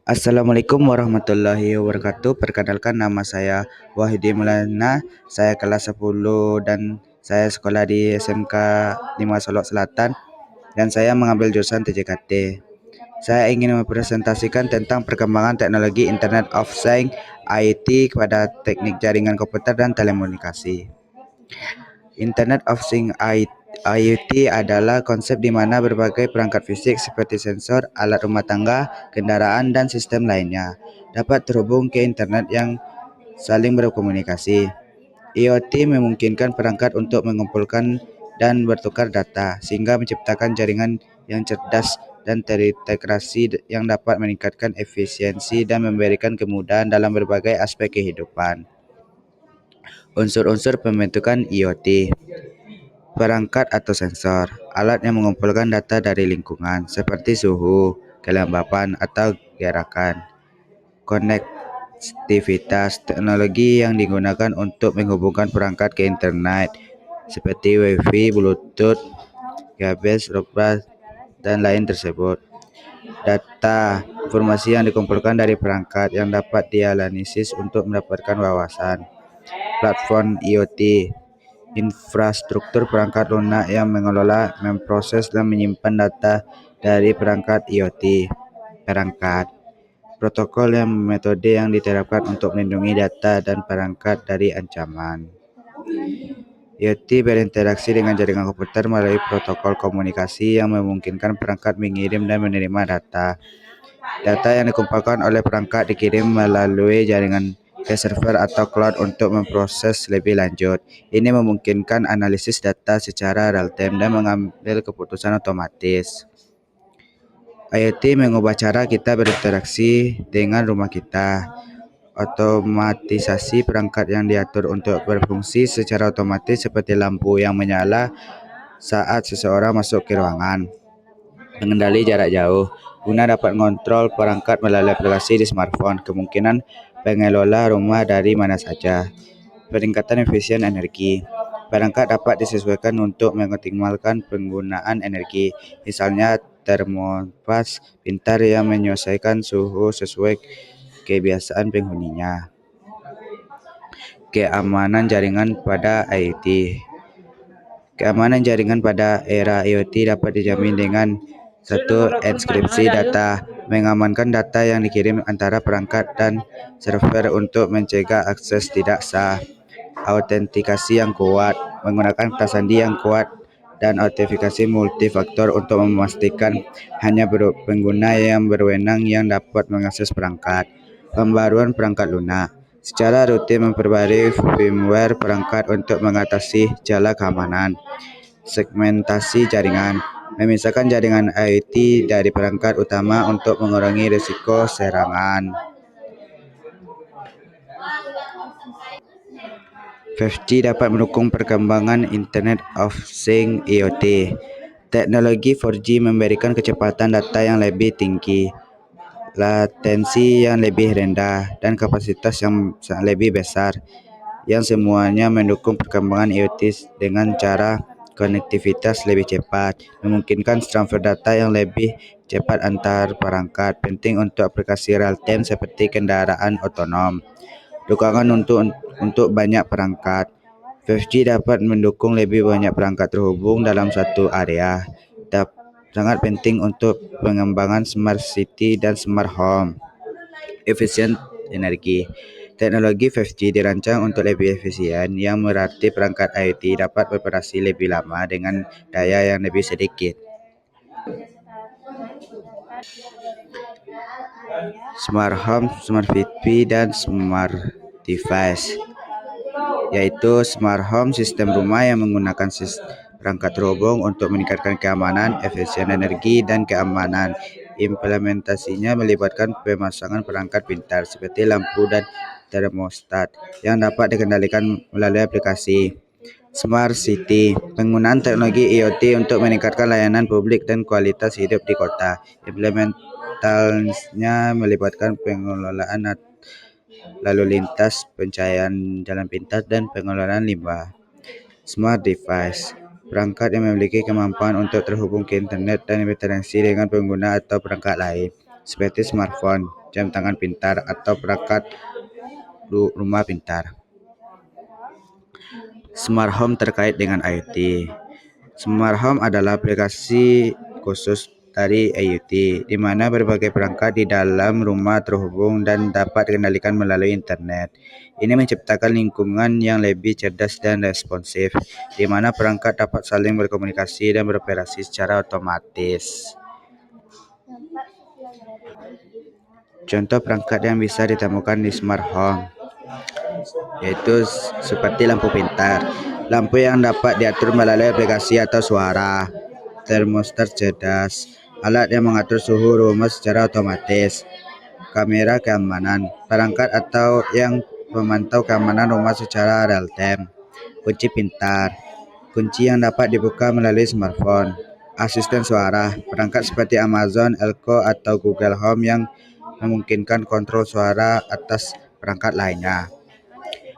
Assalamualaikum warahmatullahi wabarakatuh. Perkenalkan, nama saya Wahidi Maulana. Saya kelas 10 dan saya sekolah di SMK 5 Solok Selatan dan saya mengambil jurusan TJKT. Saya ingin mempresentasikan tentang perkembangan teknologi Internet of Things (IoT) kepada teknik jaringan komputer dan telekomunikasi. Internet of Things IoT adalah konsep di mana berbagai perangkat fisik seperti sensor, alat rumah tangga, kendaraan, dan sistem lainnya dapat terhubung ke internet yang saling berkomunikasi. IoT memungkinkan perangkat untuk mengumpulkan dan bertukar data, sehingga menciptakan jaringan yang cerdas dan terintegrasi yang dapat meningkatkan efisiensi dan memberikan kemudahan dalam berbagai aspek kehidupan. Unsur-unsur pembentukan IoT. Perangkat atau sensor, alat yang mengumpulkan data dari lingkungan seperti suhu, kelembapan, atau gerakan. Konektivitas, teknologi yang digunakan untuk menghubungkan perangkat ke internet seperti Wi-Fi, Bluetooth, kabel, robot, dan lain tersebut. Data, informasi yang dikumpulkan dari perangkat yang dapat dianalisis untuk mendapatkan wawasan. Platform IoT, infrastruktur perangkat lunak yang mengelola, memproses, dan menyimpan data dari perangkat IoT. Perangkat, protokol yang metode yang diterapkan untuk melindungi data dan perangkat dari ancaman. IoT berinteraksi dengan jaringan komputer melalui protokol komunikasi yang memungkinkan perangkat mengirim dan menerima data. Data yang dikumpulkan oleh perangkat dikirim melalui jaringan ke server atau cloud untuk memproses lebih lanjut. Ini memungkinkan analisis data secara real-time dan mengambil keputusan otomatis. IoT mengubah cara kita berinteraksi dengan rumah kita. Otomatisasi perangkat yang diatur untuk berfungsi secara otomatis seperti lampu yang menyala saat seseorang masuk ke ruangan. Pengendali jarak jauh. Guna dapat mengontrol perangkat melalui aplikasi di smartphone. Kemungkinan pengelola rumah dari mana saja. Peningkatan efisien energi. Perangkat dapat disesuaikan untuk mengoptimalkan penggunaan energi. Misalnya termostat pintar yang menyesuaikan suhu sesuai kebiasaan penghuninya. Keamanan jaringan pada IoT. Keamanan jaringan pada era IoT dapat dijamin dengan satu, Enkripsi data, mengamankan data yang dikirim antara perangkat dan server untuk mencegah akses tidak sah. Autentikasi yang kuat, menggunakan kata sandi yang kuat dan autentikasi multifaktor untuk memastikan hanya pengguna yang berwenang yang dapat mengakses perangkat. Pembaruan perangkat lunak, secara rutin memperbarui firmware perangkat untuk mengatasi celah keamanan. Segmentasi jaringan, memisahkan jaringan IoT dari perangkat utama untuk mengurangi risiko serangan. 5G dapat mendukung perkembangan Internet of Things IoT. Teknologi 4G memberikan kecepatan data yang lebih tinggi, latensi yang lebih rendah, dan kapasitas yang lebih besar, yang semuanya mendukung perkembangan IoT dengan cara konektivitas lebih cepat, memungkinkan transfer data yang lebih cepat antar perangkat, penting untuk aplikasi real-time seperti kendaraan otonom. Dukungan untuk banyak perangkat. 5G dapat mendukung lebih banyak perangkat terhubung dalam satu area. Sangat penting untuk pengembangan smart city dan smart home. Efisien energi. Teknologi 5G dirancang untuk lebih efisien, yang berarti perangkat IoT dapat beroperasi lebih lama dengan daya yang lebih sedikit. Smart Home, Smart TV, dan Smart Device, yaitu Smart Home, sistem rumah yang menggunakan perangkat terhubung untuk meningkatkan keamanan, efisien energi, dan keamanan. Implementasinya melibatkan pemasangan perangkat pintar seperti lampu dan termostat yang dapat dikendalikan melalui aplikasi. Smart City, penggunaan teknologi IoT untuk meningkatkan layanan publik dan kualitas hidup di kota. Implementasinya melibatkan pengelolaan lalu lintas, pencahayaan jalan pintas, dan pengelolaan limbah. Smart Device, perangkat yang memiliki kemampuan untuk terhubung ke internet dan berinteraksi dengan pengguna atau perangkat lain. seperti smartphone, jam tangan pintar, atau perangkat rumah pintar. Smart home terkait dengan IoT. Smart home adalah aplikasi khusus dari IoT, di mana berbagai perangkat di dalam rumah terhubung dan dapat dikendalikan melalui internet. Ini menciptakan lingkungan yang lebih cerdas dan responsif, di mana perangkat dapat saling berkomunikasi dan beroperasi secara otomatis. Contoh perangkat yang bisa ditemukan di smart home yaitu seperti lampu pintar, lampu yang dapat diatur melalui aplikasi atau suara, termostat cerdas, alat yang mengatur suhu rumah secara otomatis, kamera keamanan, perangkat atau yang memantau keamanan rumah secara real time, kunci pintar, kunci yang dapat dibuka melalui smartphone, asisten suara, perangkat seperti Amazon Echo atau Google Home yang memungkinkan kontrol suara atas perangkat lainnya.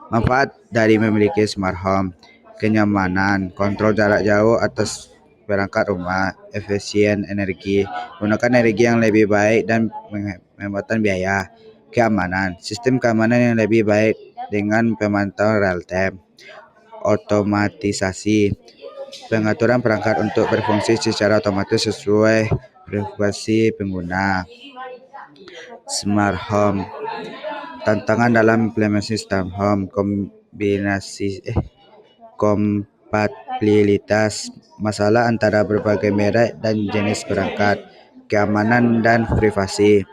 Manfaat dari memiliki smart home: kenyamanan, kontrol jarak jauh atas perangkat rumah, efisien energi, gunakan energi yang lebih baik dan penghemat biaya, keamanan, sistem keamanan yang lebih baik dengan pemantauan real time, otomatisasi, pengaturan perangkat untuk berfungsi secara otomatis sesuai preferensi pengguna. Smart home. Tantangan dalam implementasi smart home: kompatibilitas, masalah antara berbagai merek dan jenis perangkat, keamanan dan privasi,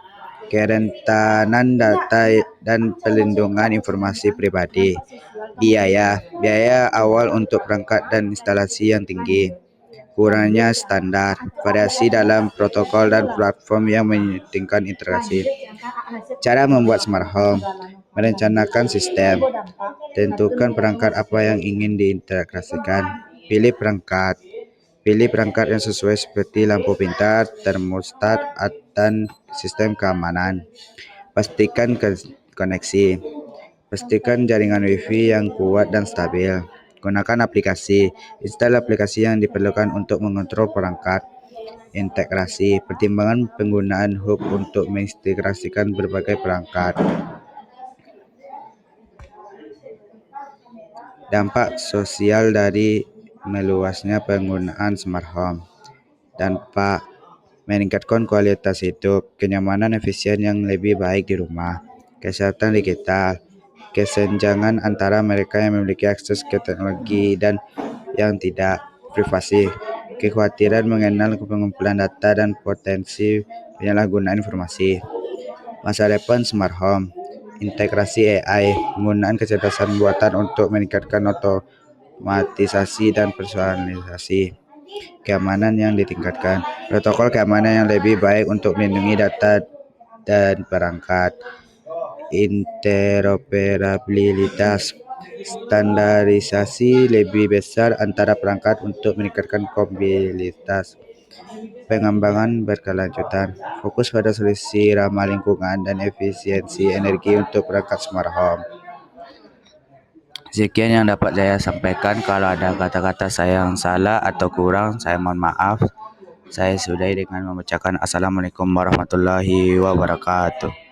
kerentanan data dan pelindungan informasi pribadi, biaya awal untuk perangkat dan instalasi yang tinggi, kurangnya standar, variasi dalam protokol dan platform yang menyulitkan integrasi. Cara membuat smart home: merencanakan sistem, tentukan perangkat apa yang ingin diintegrasikan, pilih perangkat yang sesuai seperti lampu pintar, termostat, dan sistem keamanan. Pastikan koneksi, pastikan jaringan WiFi yang kuat dan stabil. Gunakan aplikasi, install aplikasi yang diperlukan untuk mengontrol perangkat. Integrasi, pertimbangan penggunaan hub untuk mengintegrasikan berbagai perangkat. Dampak sosial dari meluasnya penggunaan smart home. Dampak: meningkatkan kualitas hidup, kenyamanan efisien yang lebih baik di rumah, kesehatan digital, kesenjangan antara mereka yang memiliki akses ke teknologi dan yang tidak, privasi, kekhawatiran mengenal pengumpulan data dan potensi penyalahgunaan informasi. Masa depan smart home: integrasi AI, penggunaan kecerdasan buatan untuk meningkatkan otomatisasi dan personalisasi, keamanan yang ditingkatkan, protokol keamanan yang lebih baik untuk melindungi data dan perangkat, interoperabilitas, standarisasi lebih besar antara perangkat untuk meningkatkan kompatibilitas, pengembangan berkelanjutan, fokus pada solusi ramah lingkungan dan efisiensi energi untuk perangkat smart home. Sekian yang dapat saya sampaikan. Kalau ada kata-kata saya yang salah atau kurang, saya mohon maaf. Saya sudahi dengan membacakan Assalamualaikum warahmatullahi wabarakatuh.